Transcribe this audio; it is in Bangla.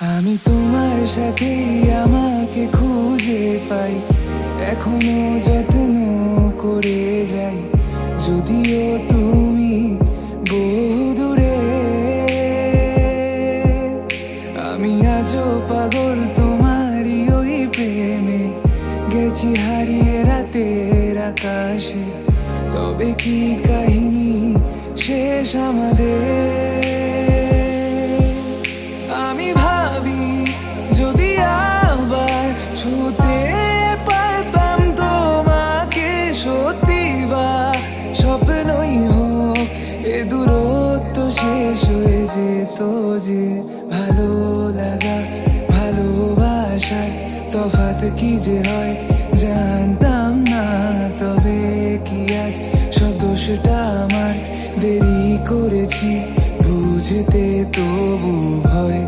আমি তোমার সাথে আমাকে খুঁজে পাই, এখনো যত্ন করে যাই, যদিও তুমি বহু দূরে। আমি আজও পাগল তোমারই ওই প্রেমে, গেছি হারিয়ে রাতের আকাশে। তবে কি কাহিনী শেষ আমাদের? আমি ভাবি যদি আবার ছুতে পারতাম তোমাকে, সত্যি বা স্বপ্নই হোক এ দূরত্ব শেষ হয়ে যেত যে। ভালো লাগা ভালোবাসার তফাৎ কি যে হয় জানতাম না। তবে কি আজ সব দোষটা আমার, দেরি করেছি বুঝতে তবু ভয়